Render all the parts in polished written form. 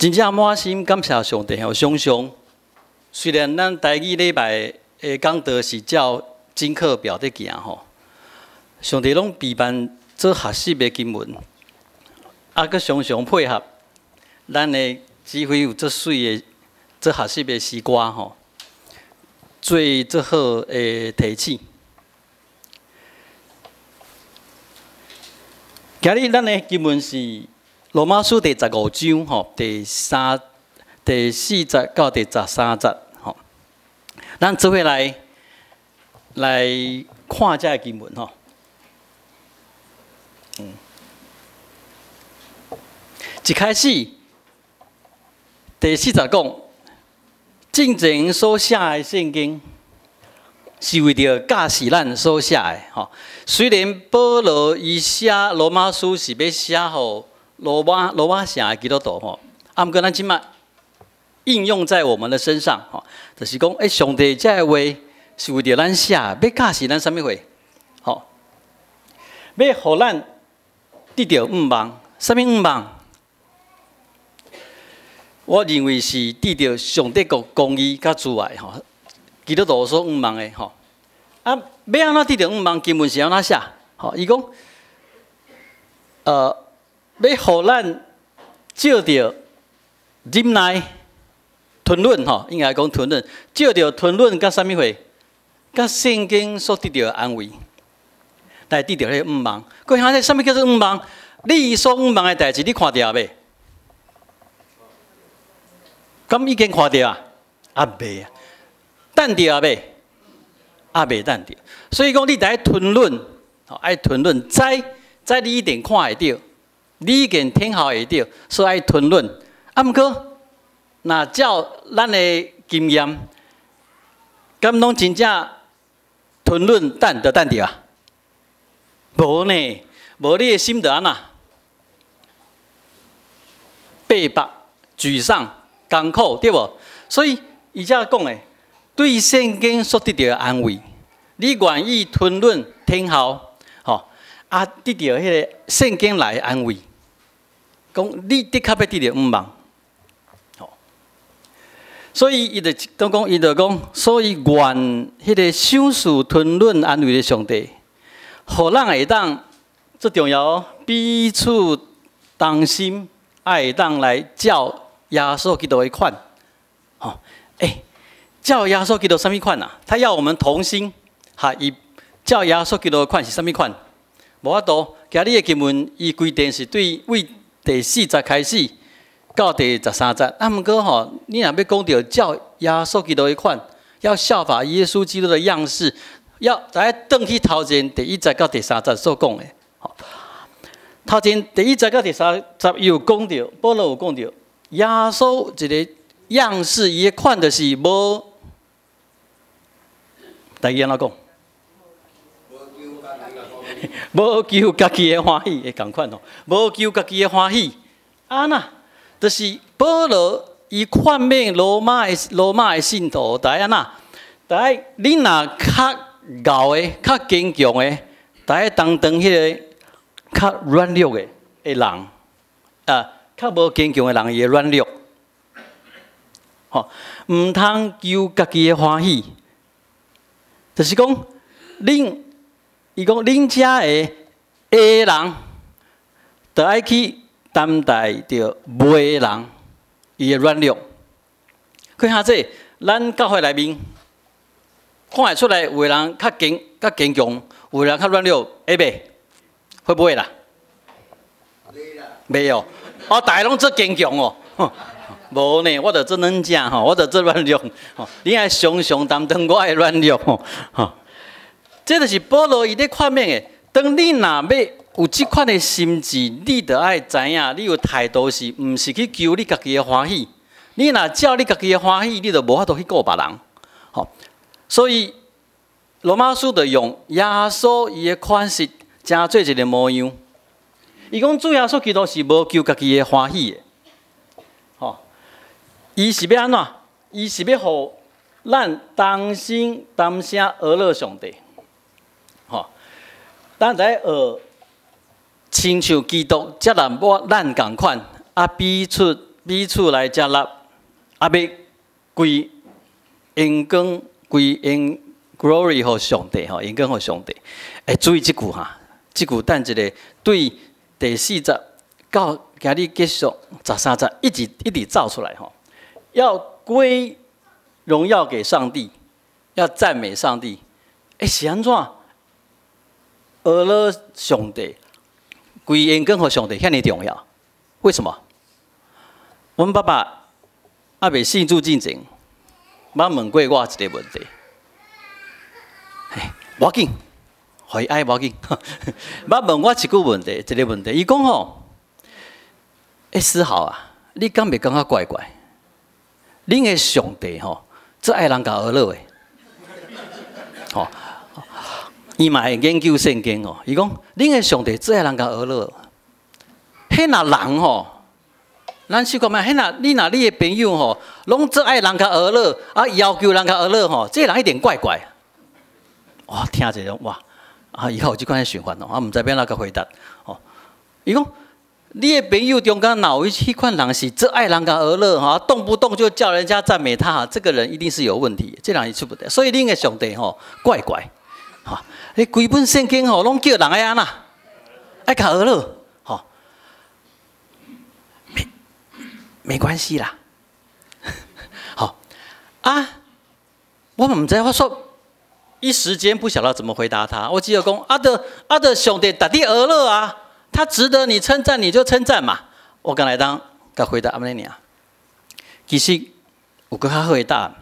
真正满心感谢上帝吼，常常虽然咱台语礼拜的讲道是照经课表在行吼，上帝拢陪伴做学习的经文，佮常常配合咱的指挥有做水的做学习的诗歌吼，最好的提醒。今日咱的经文是罗马书第15章吼，第40到第13节吼。咱做伙来看这经文吼。一开始第40讲，进前所写的圣经。是为着教示咱所写的吼。虽然保罗伊写罗马书是要写互罗马城的基督徒吼，啊，毋过咱即摆应用在我们的身上吼，就是讲，上帝这个话是为着咱写，要教示咱啥物话？吼，要互咱得到盼望，啥物盼望？我认为是得到上帝国公义甲慈爱吼。基督徒所盼望的吼，啊，要安怎得到盼望？经文是安怎写？吼，伊讲，要互咱照着忍耐、吞忍吼，应该讲吞忍，照着吞忍甲啥物货？甲圣经所得到的安慰，来得到迄个盼望。各位兄弟，啥物叫做盼望？你所盼望的代志，你看到未？敢已经看到啊？啊，未啊。等着未？啊，未等着。所以讲，你得吞忍，爱吞忍，在你一定看会到，你一定听候会到，所以爱吞忍。啊，毋过，若照咱的经验，敢拢真正吞忍等着啊？无呢，无你的心就安那？背白、沮丧、艰苦，对无？所以伊遮讲的。对圣经所得到的安慰，你愿意吞忍听候，吼啊，得到迄个圣经来的安慰，讲你的确要得到盼望，吼。所以伊就讲，所以愿迄个享受吞忍安慰的上帝，互咱会当最重要哦，彼此同心，会当来照耶稣基督的款，吼，照耶稣基督什么款啊？他要我们同心，哈！伊照耶稣基督的款是什么款？无法度，今日的经文伊规定是对为第40开始到第13节。啊，毋过吼，你若要讲到照耶稣基督的款，要效法耶稣基督的样式，要来登去头前第1节到第3节所讲的。吼，头前第1节到第3节有讲到，保罗有讲到耶稣一个样式，伊的款就是无。大家安怎讲？无求家己的欢喜，会共款吼。无求家己的欢喜，啊那，就是保罗伊劝勉罗马的信徒，大家安那？大家你若较牛的、较坚强的，大家当迄个较软弱的人，较无坚强的人，伊会软弱。吼，毋通求家己的欢喜。就是讲，伊讲恁遮的人，就爱去担待着袂人伊的软弱。看下这，咱教会内面看会出来，有的人较坚强，有的人较软弱，会袂？会不会啦？袂哦，大家拢做坚强哦。无呢，我着做软正吼，我着做软弱吼。你爱常常担当我的软弱吼。这就是保罗伊咧劝勉的。当你若要有即款的心智，你着爱知影，你有态度是，毋是去求你家己的欢喜。你若照你家己的欢喜，你着无法度去顾别人。吼，所以罗马书着用耶稣伊的款式，真做一个模样。伊讲主耶稣基督是无求家己的欢喜的。伊是要安怎？伊是要互咱同心同声讹乐上帝，吼！咱在学亲像基督，则咱共款，啊彼此彼此来接纳，啊，要归荣光、归荣 glory 给上帝吼，荣光给上帝。注意这句哈，这句等一个对第40到今日结束13节一直造出来吼，要归荣耀给上帝，要赞美上帝。是安怎？阿拉上帝归荣光给上帝，遐尼重要？为什么？阮爸爸还未信主之前，捌问过我一个问题。无要紧，互伊爱无要紧。捌问我一句问题，一个问题，伊讲吼，思豪啊，你敢袂感觉怪怪？恁的上帝吼，最爱人甲学乐的，吼。伊嘛会研究圣经哦。伊讲，恁的上帝最爱人甲学乐。迄若人吼，咱试看觅，你的朋友吼，拢最爱人甲学乐，啊要求人甲学乐吼，这人一定怪怪。哇，听这种哇，以后有即款的循环哦，毋知要哪个回答哦。伊讲，你的朋友中间哪有迄款人是最爱人甲学乐哈，动不动就叫人家赞美他，这个人一定是有问题，这人也出不得。所以恁的上帝吼，怪怪，哈，规本圣经吼，拢叫人爱安那，爱甲学乐。没关系啦，好啊，我唔知，我说一时间不晓得怎么回答他。我只有讲阿的上帝大地而乐啊，他值得你称赞，你就称赞嘛。我刚来当甲回答阿妹尼啊，其实有个较好的答案。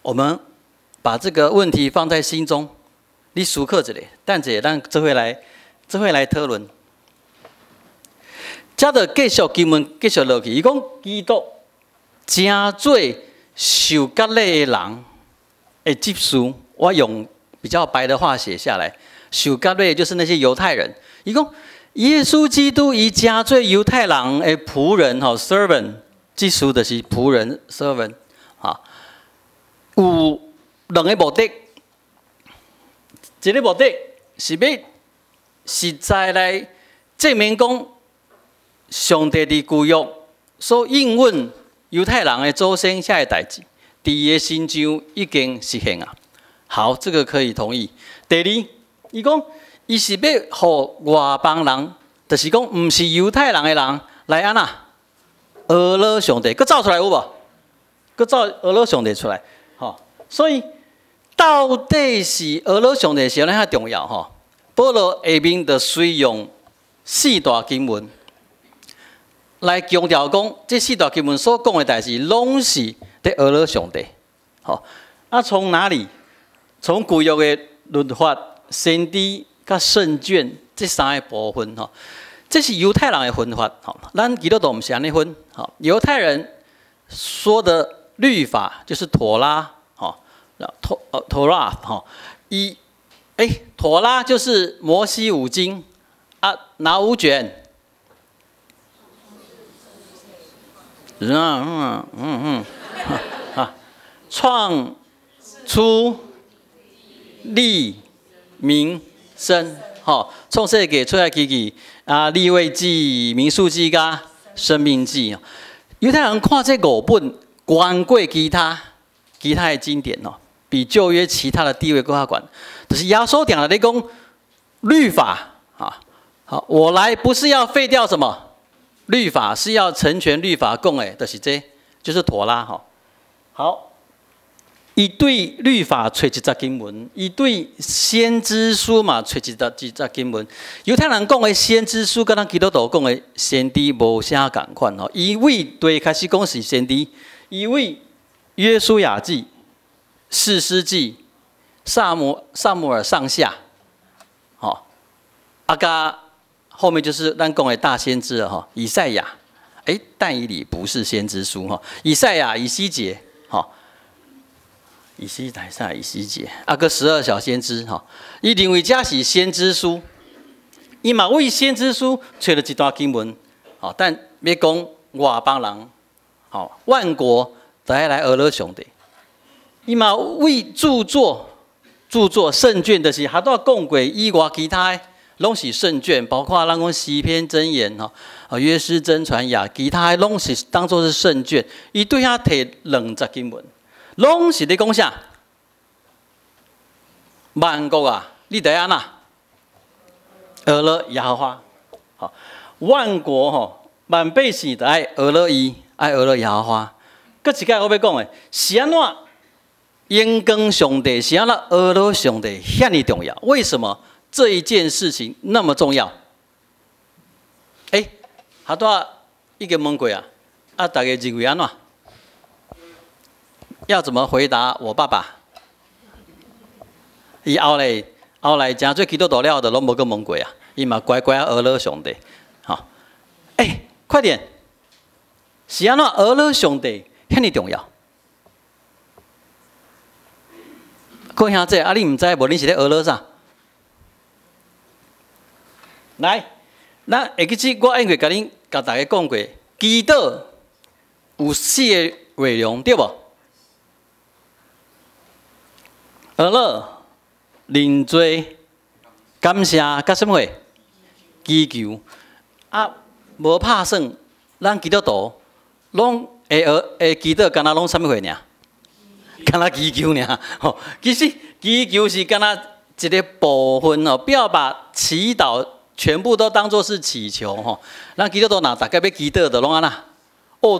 我们把这个问题放在心中，你思考一下，等者咱这回来讨论。接着继续经文继续落去，伊讲基督真做受割礼的人的执事，我用比较白的话写下来。受割礼就是那些犹太人。伊讲耶稣基督伊真做犹太人的仆人吼 ，servant， 执事就是仆人 servant 啊。有两个目的，一个目的是要实在来证明讲。上帝的旧约所应允犹太人的祖先下的代志，伫伊的新章已经实现啊。好，这个可以同意。第二，伊讲伊是要互外邦人，就是讲唔是犹太人的人来安那阿拉上帝，佮造出来有无？佮造阿拉上帝出来，吼。所以到底是阿拉上帝是安怎遐重要吼？保罗下面就随用4大经文。来强调讲，这4大经文所讲的代志，拢是在阿拉上帝。好，啊，从哪里？从旧约的律法、先知、甲圣卷这3个部分吼，这是犹太人的分法。吼，咱基督徒唔是安尼分。好，犹太人说的律法就是妥拉，吼，妥拉，吼，妥拉就是摩西五经啊，哪5卷？创出利民生，好，创世纪出来记啊，利未记、民数记甲生命记。犹太人看这5本，高过其他的经典哦，比旧约其他的地位更加高。就是耶稣讲了，你讲律法啊，好，我来不是要废掉什么？律法是要成全律法讲的，就是这，就是妥拉哈。好，伊对律法找一则经文，伊对先知书嘛找一则经文。犹太人讲的先知书，跟咱基督徒讲的先知无啥共款吼。伊为对开始讲是先知，伊为约书亚记、士师记、萨姆尔上下，好，加。后面就是咱讲的大先知了哈，以赛亚，但以理不是先知书哈，以赛亚、以西结，哈，以西结，个12小先知哈，伊认为这是先知书，伊嘛为先知书找了一段经文，好，但要讲外邦人，好，万国都要来阿拉上帝，伊嘛为著作圣卷，就是还多讲过以外其他的。拢是圣卷，包括咱讲诗篇箴言吼，约诗真传雅，其他的拢是当作是圣卷。伊对遐摕20经文，拢是咧讲啥？万国啊，你得安那？俄勒耶和华，好，万国吼，万百姓得爱俄勒伊，爱俄勒耶和华。搁一个我要讲的，是安怎？延更上帝是安怎？俄勒上帝遐尼重要？为什么这一件事情那么重要？好多一个问过啊，大家认为安怎？要怎么回答我爸爸？伊后来真做基督徒了，就拢无个问过啊。伊嘛乖乖俄勒上帝，好，快点，是安怎俄勒上帝遐尼重要？各位兄弟，你唔知无？你是咧俄勒啥？来，咱下一次我应该甲大家讲过，祈祷有4个内容，对无？俄勒、认罪、感谢，甲什么货？祈求无拍算，咱基督徒拢会祈祷，敢若拢什么货尔？敢若祈求尔。吼，其实祈求是敢若一个部分哦，不要把祈祷全部都当作是祈求吼。咱基督徒若大家要祈祷，就拢安那。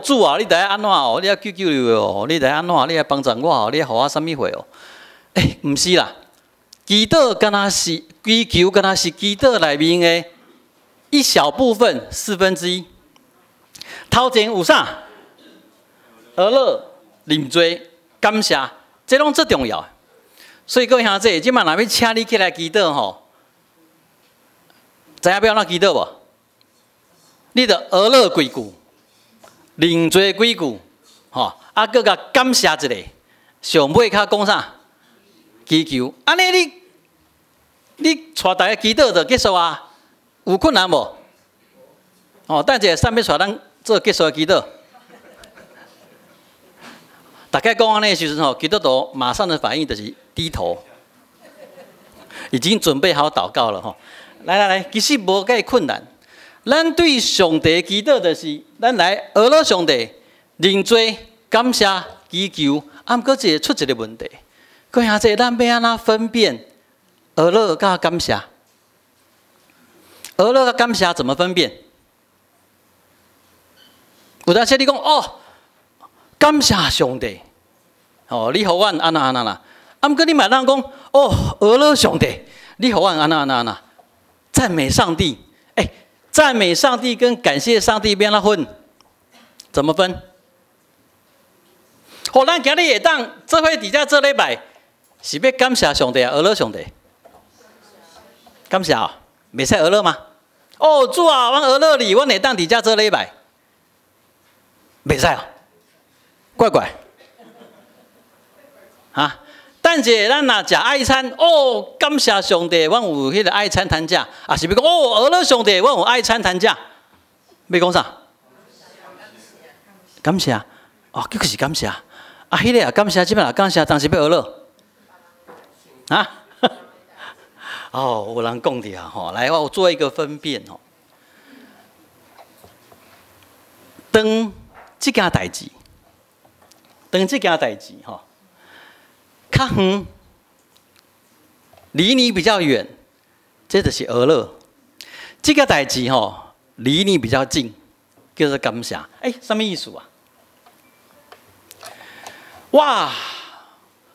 主啊，你得安怎哦？你要救救我哦？你得安怎？你要帮助我哦？你要互我什么货哦？唔是啦，祈祷敢若是祈求，敢若是祈祷内面的一小部分1/4。头前有啥？俄勒、认罪、感谢，这拢最重要。所以各位兄弟，即摆若要请你起来祈祷吼，知影要安怎祈祷无？你着俄勒几句，认罪几句，吼，搁甲感谢一下，上尾较讲啥？祈求，安尼你带大家祈祷就结束啊？有困难无？等者上面带咱做结束的祈祷。大概讲安尼的时阵吼，基督徒马上的反应就是低头，已经准备好祷告了吼。来，其实无介困难。咱对上帝祈祷就是，咱来俄勒上帝认罪、感谢、祈求，毋过一个出一个问题。各位兄弟，咱要安怎分辨俄勒甲感谢？俄勒甲感谢怎么分辨？有当时你讲感谢上帝，你互阮安那啦。毋过你嘛当讲俄勒上帝，你互阮安那，赞美上帝。赞美上帝跟感谢上帝要安怎分？怎么分？咱今日会当做伙伫遮做礼拜。是要感谢上帝啊，俄勒上帝，感谢啊，袂使俄勒吗？主啊，阮俄勒你，阮会当伫遮做礼拜，袂使啊，怪怪，等者咱若食爱餐，感谢上帝，阮有迄个爱餐摊价，是要讲俄勒上帝，阮有爱餐摊价，要讲啥？感谢这个是感谢迄个感谢，即摆感谢，当时要俄勒。有人讲的啊，来，我做一个分辨哦。当这件代志较远，离你比较远，这就是俄勒。这个代志离你比较近，叫做感谢。什么意思啊？哇，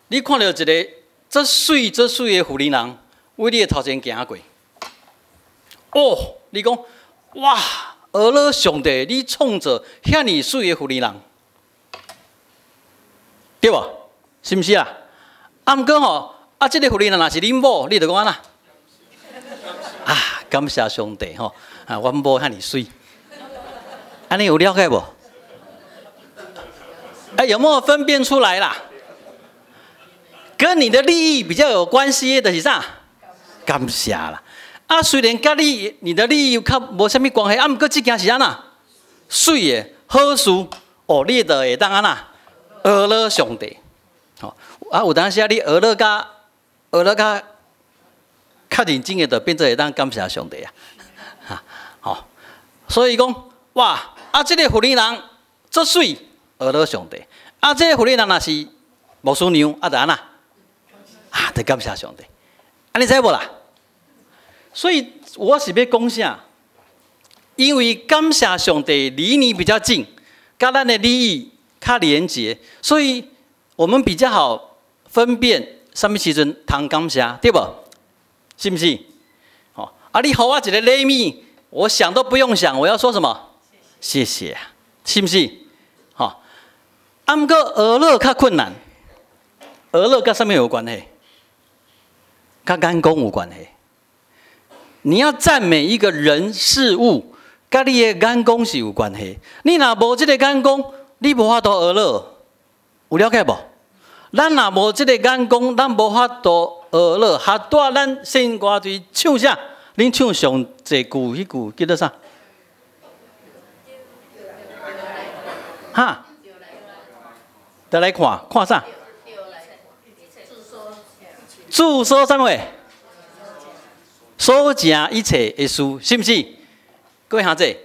你看到一个。这水的妇人人，为你的头前行过。你讲，哇，俄勒上帝，你创造遐尼水的妇人人，对无？是毋是啊？毋过这个妇人人若是恁某，你就讲安那？感谢上帝阮某遐尼水，安尼有了解无？有没有分辨出来啦？跟你的利益比较有关系的是啥？感谢啦。虽然跟你的利益较无啥物关系，毋过这件是安那水的好事你就会当安那俄勒上帝。有当时你俄勒甲较认真的就变做会当感谢上帝啊，哈，好，所以讲哇，这个妇女人足水，讹了上帝，这个妇女人若是无属娘，就安那，得感谢上帝，你知无啦？所以我是要讲啥？因为感谢上帝离你比较近，跟咱的利益较连结，所以我们比较好分辨什么时阵通感谢，对不？是不是？好，你给我一个礼物，我想都不用想，我要说什么？谢谢，是不是？好，不过讹了较困难，讹了跟什么有关系？跟眼光有关系。你要赞美一个人事物，跟你的眼光是有关系。你若无这个眼光，你无法度讹了，有了解无？咱若无这个眼光，咱无法度讹了。下带咱先歌队唱啥？恁唱上这句，迄句叫做啥？哈？再来看，看啥？注说什么？所讲一切的事，是不是？各位兄弟，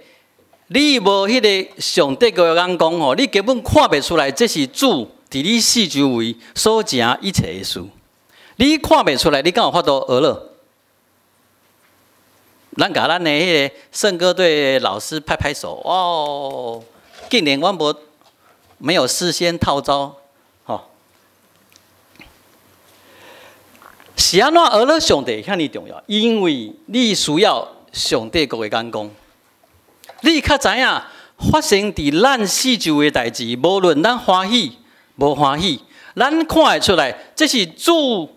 你无迄个上帝的眼光吼，你根本看不出来这是主伫你四周围所讲一切的事。你看不出来，你敢有法度讹了？咱甲咱的迄个圣歌队老师拍拍手，哦，竟然我没有事先套招，吼。是安怎讹了上帝遐尼重要？因为你需要上帝国的眼光，你较知影发生伫咱四周的代志，无论咱欢喜无欢喜，咱看会出来，这是主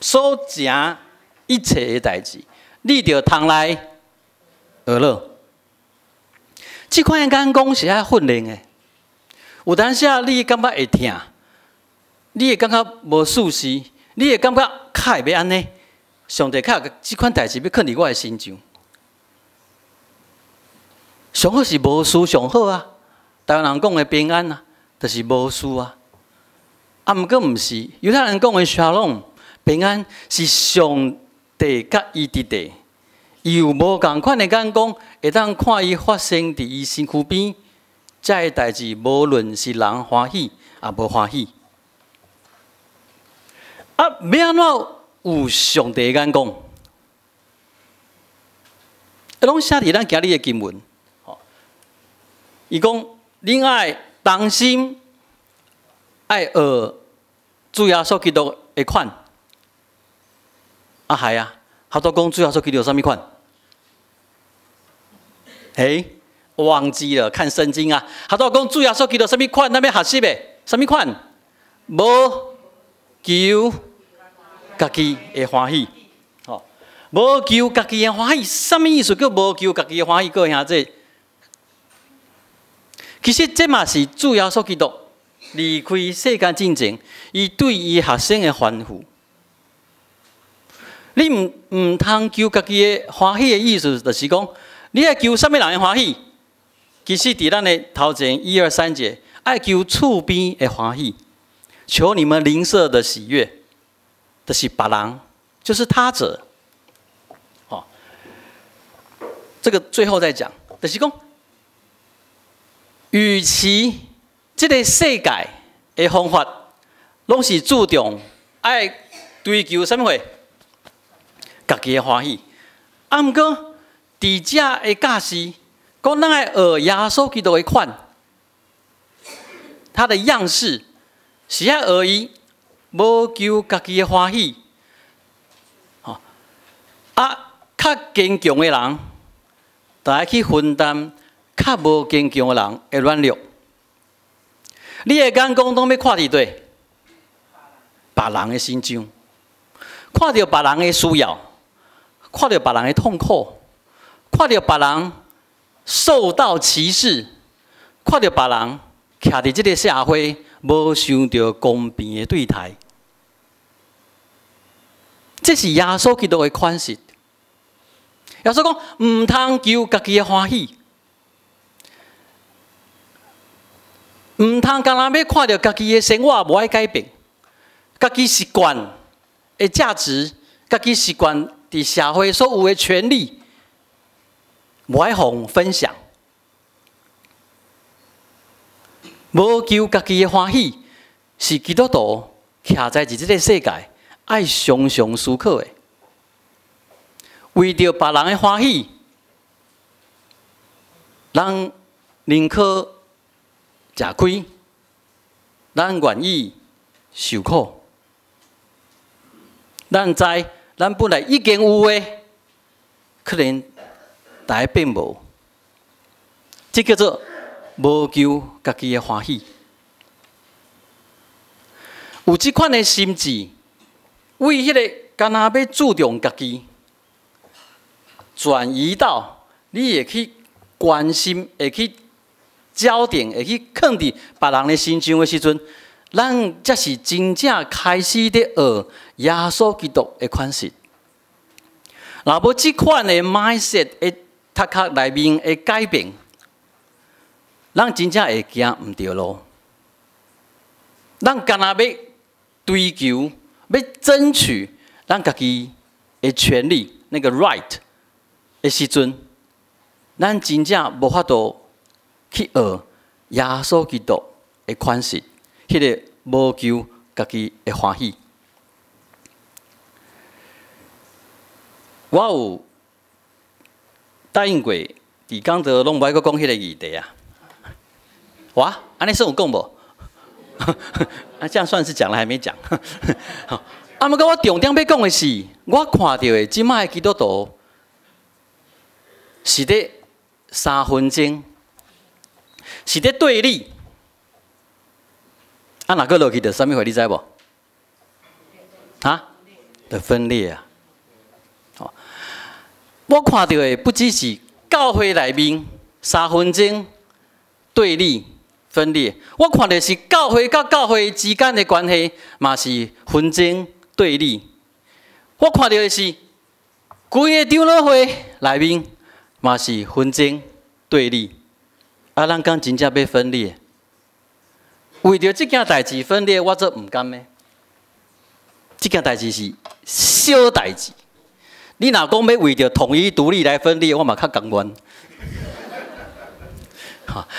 所讲一切的代志，你就通来讹了。这款的眼光是爱训练的，有当时你感觉会痛。你会感觉无舒适，你会感觉较会要安尼，上帝较有即款代志要放伫我的心上。上好是无事上好啊，台湾人讲的平安啊，就是无事啊。毋过毋是，犹太人讲的shalom平安是上帝甲伊伫地，伊有无共款的眼光，会当看伊发生伫伊身躯边，遮个代志无论是人欢喜也无欢喜。要安怎有上帝的眼光？拢写伫咱今日的经文。伊讲，恁爱当心，爱学主耶稣基督的款。系啊，好多讲主耶稣基督有啥物款？我忘记了，看圣经啊。好多讲主耶稣基督啥物款？咱要学习的，啥物款？无求家己的欢喜，无求家己的欢喜，什么意思？叫无求家己的欢喜？各位兄弟，其实这嘛是主耶稣基督离开世间之前，伊对伊学生的吩咐。你唔通求家己的欢喜的意思，就是讲，你爱求什么人的欢喜？其实伫咱的头前1、2、3节，爱求厝边的欢喜。求你们邻舍的喜悦，就是别人，就是他者。这个最后再讲，就是讲，与其这个世界的方法，拢是注重爱追求什么货，家己的欢喜。毋过，伫遮的教示，讲咱爱学耶稣基督的款，他的样式。是爱学伊无求家己的欢喜，较坚强的人，就爱去分担较无坚强的人的软弱。你的眼光拢要看伫对别人的心上，看到别人的需要，看到别人的痛苦，看到别人受到歧视，看到别人徛伫这个社会。无受到公平的对待，这是耶稣基督的款式。耶稣讲，唔通求家己的欢喜，唔通干那要看到家己的生活无爱改变，家己习惯的价值，家己习惯伫社会所有的权利，无爱互分享，无求家己的欢喜，是基督徒徛在即个世界爱常常思考的。为着别人的欢喜，咱宁可吃亏，咱愿意受苦。咱知咱本来已经有的，可能大家变无，这叫做无求家己的欢喜。有这款的心智，为迄个干那要注重家己，转移到你会去关心，会去焦点，会去放伫别人的身上的时阵，咱才是真正开始伫学耶稣基督的款式。若无即款的 mindset 的头壳内面的改变，咱真正会行毋对路。咱干那要追求、要争取咱家己的权利，那个 right 的时阵，咱真正无法度去学耶稣基督的款式，迄个无求家己的欢喜。我有答应过，伫讲到拢无爱阁讲迄个议题啊。哇，安尼算有讲无？啊，这样算是讲了还没讲。啊，毋过我重点要讲的是，我看到的即摆的基督徒是伫三分钟，是伫对立。啊，若个落去着啥物货？你知无？啊？的分裂啊！哦，我看到的不只是教会内面三分钟对立。分裂，我看的是教会甲教会之间的关系，嘛是纷争对立。我看到的是规个长老会内面，嘛是纷争对立。啊，咱讲真正要分裂，为着这件代志分裂，我则唔甘的。这件代志是小代志，你若讲要为着统一独立来分裂，我嘛较甘愿。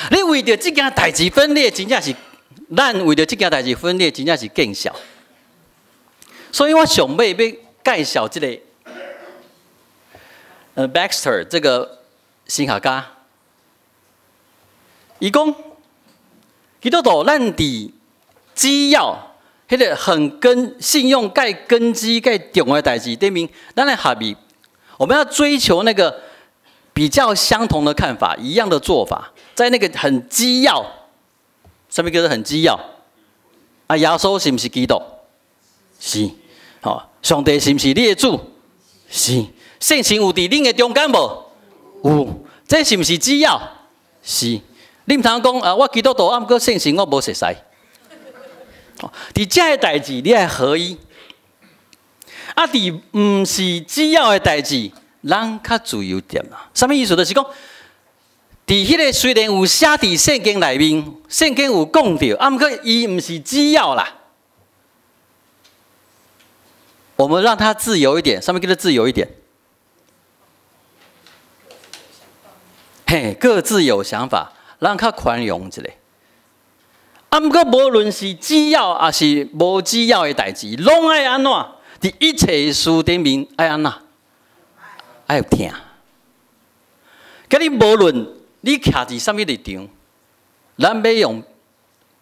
你为着这件代志分裂，真正是咱为着这件代志分裂，真正是更小。所以我想要介绍这个Baxter 这个神学家，伊讲基督徒咱伫只要迄个信用介根基介重的代志对面，咱来合意，我们要追求那个比较相同的看法，一样的做法。在那个很基要，什么叫做很基要？啊，耶稣是不是基督？是。哦，上帝是不是你的主？是。圣神有伫恁的中间无？有。这是不是基要？是。你唔通讲啊，我基督徒，啊，毋过圣神我无熟悉。哦，伫这个代志你爱合一。啊，伫唔是基要的代志，咱较自由点啦。什么意思？就是讲。伫迄个虽然有写伫圣经内面，圣经有讲到，啊，毋过伊毋是只要啦。我们让他自由一点，什么叫做自由一点？嘿，各自有想法，让较宽容一下。啊，毋过无论是只要还是无只要的代志，拢爱安怎？伫一切事顶面爱安怎？爱有听。甲你无论。你徛伫什么立场？咱要用，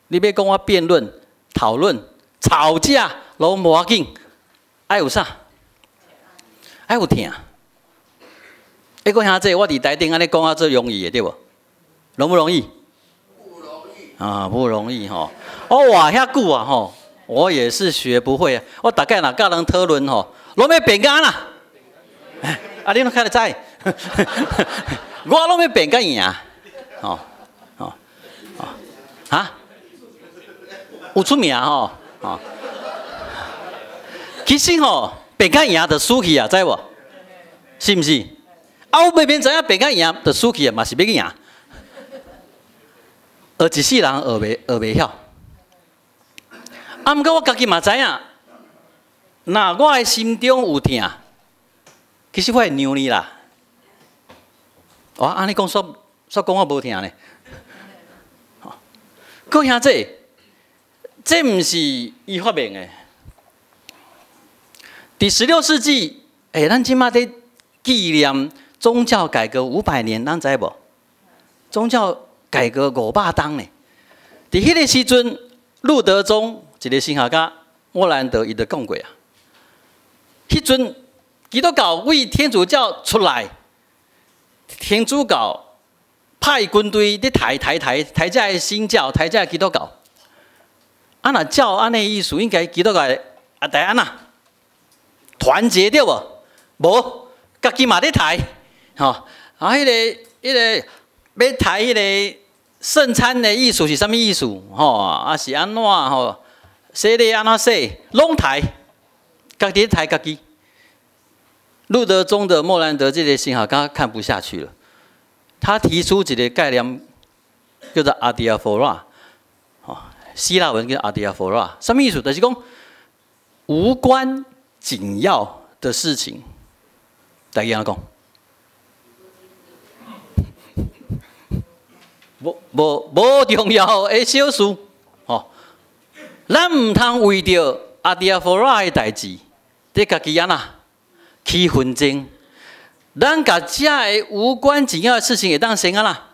你要讲我辩论、讨论、吵架，拢无要紧。爱有啥？爱有听。一个兄弟，我伫台顶安尼讲啊，最容易的对无？容不容易？不容易啊，不容易吼。我话遐久啊吼，我也是学不会啊。我大概若甲人讨论吼，拢要变干啦。啊，你拢看得知？我拢要变甲赢，哦，啊，有出名吼，哦，其实吼变甲赢就输去啊，知无？是毋是？啊，我明明知影变甲赢就输去啊，嘛是要去赢，学一世人学袂晓。啊，毋过我家己嘛知影，那我的心中有痛，其实我会让你啦。哇，安尼讲说讲我无痛呢？各位兄弟，这毋是伊发明的。第16世纪，咱即马在纪念宗教改革500年，咱知无？宗教改革500当呢？伫迄个时阵，路德宗一个神学家莫兰德伊就讲过啊。迄阵基督教为天主教出来，天主教派军队伫抬这个新教，抬这个基督教。啊，若照安尼意思，应该基督教啊，大安那团结对无？无，家己嘛咧抬，吼啊，迄个要抬迄个圣餐的意思是啥物意思？吼啊是安怎吼？洗礼安怎洗？拢抬，家己抬家己。路德宗的莫兰德这个神学家看不下去了，他提出一个概念，叫做 adiaphora， 希腊文叫 adiaphora， 什么意思？就是讲无关紧要的事情，大家讲，无重要的小事，吼，咱唔通为着 adiaphora 的代志，你家己安那？起纷争，咱甲遮个无关紧要的事情会当先啊啦，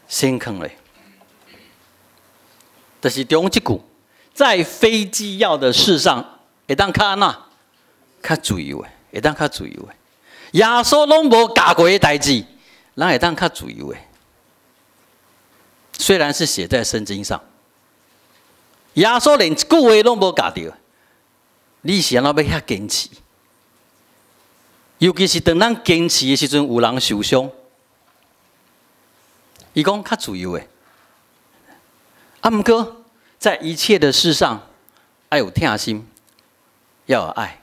先坑咧。就是中一句，在非机要的事上会当较安那，较自由诶，会当较自由诶。耶稣拢无教过的代志，咱会当较自由诶。虽然是写在圣经上，耶稣连一句话拢无教着，你是安怎要遐坚持？尤其是当咱坚持的时阵，有人受伤，伊讲较自由诶。啊，毋过在一切的事上，要有疼心，要有爱。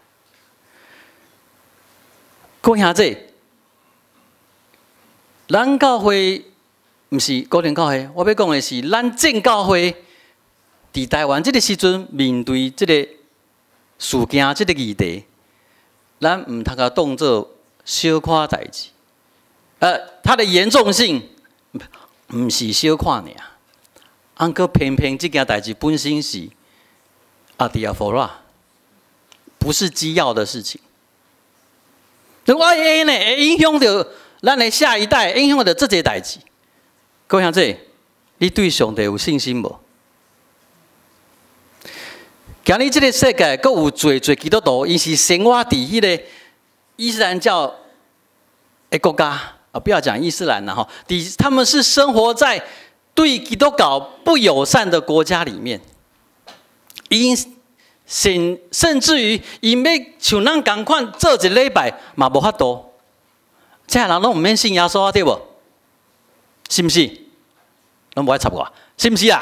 各位兄弟，咱教会毋是高等教会，我要讲的是，咱正教会伫台湾这个时阵，面对这个事件、这个议题。咱唔通甲当做小看代志，它的严重性唔是小看尔，安哥偏偏这件代志本身是adiaphora，不是机要的事情。如果会呢，会影响到咱的下一代，影响到这些代志。各位兄弟，你对上帝有信心无？今日这个世界，阁有侪基督徒，因是生活伫迄个伊斯兰教的国家啊，不要讲伊斯兰了哈，他们是生活在对基督教不友善的国家里面，甚至于因要像咱共款做一礼拜嘛无法度，这人拢唔免信耶稣啊，对不？是不是？拢无爱插我，是不是啊？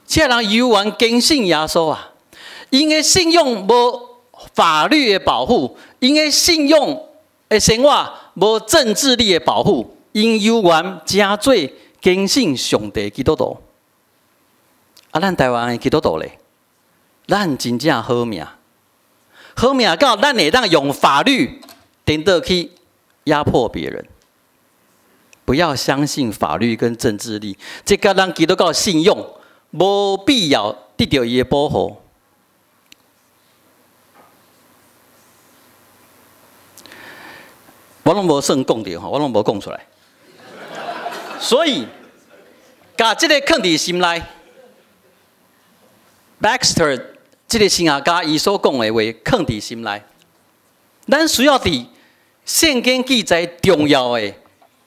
这人犹原坚信耶稣啊，因为信用无法律的保护，因为信用的生活无政治力的保护，因犹原真做坚信上帝基督徒。啊，咱台湾的基督徒咧，咱真正好命，好命到咱会当用法律顶得去压迫别人。不要相信法律跟政治力，这个咱基督教信用。无必要得到伊的保护。我拢无算讲着吼，我拢无讲出来。所以，把这个放伫心内。Baxter 这个神学家伊所讲的话放伫心内。咱需要伫圣经记载重要的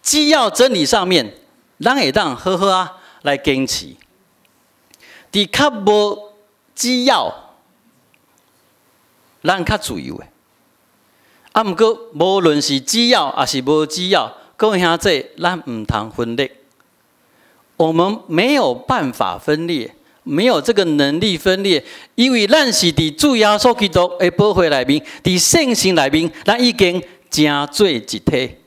基要真理上面，咱会当好好啊来坚持。伫较无基要，咱较自由诶。啊，毋过无论是基要还是无基要，各位兄弟，咱唔通分裂。我们没有办法分裂，没有这个能力分裂，因为咱是伫主耶稣基督的保会内面，伫圣性内面，咱已经成做一体。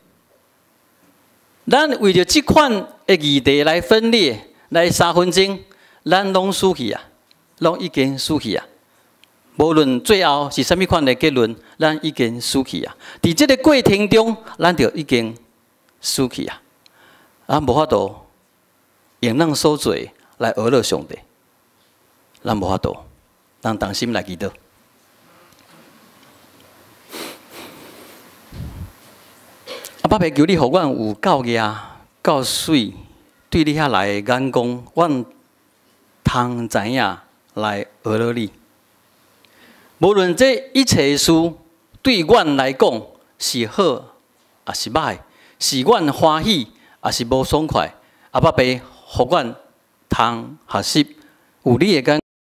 咱为着这款的议题来分裂，来三分钟。咱拢输去啊，拢已经输去啊，无论最后是啥物款的结论，咱已经输去啊。伫这个过程中，咱就已经输去啊。咱无法度用咱所做来讹乐上帝，咱无法度，咱同心来祈祷。爸爸求你，互阮有够额、够水，对你遐来的眼光，阮通知影来讹乐你。无论这一切事对阮来讲是好，也是歹，是阮欢喜，也是无爽快。爸爸，互阮通学习有你的眼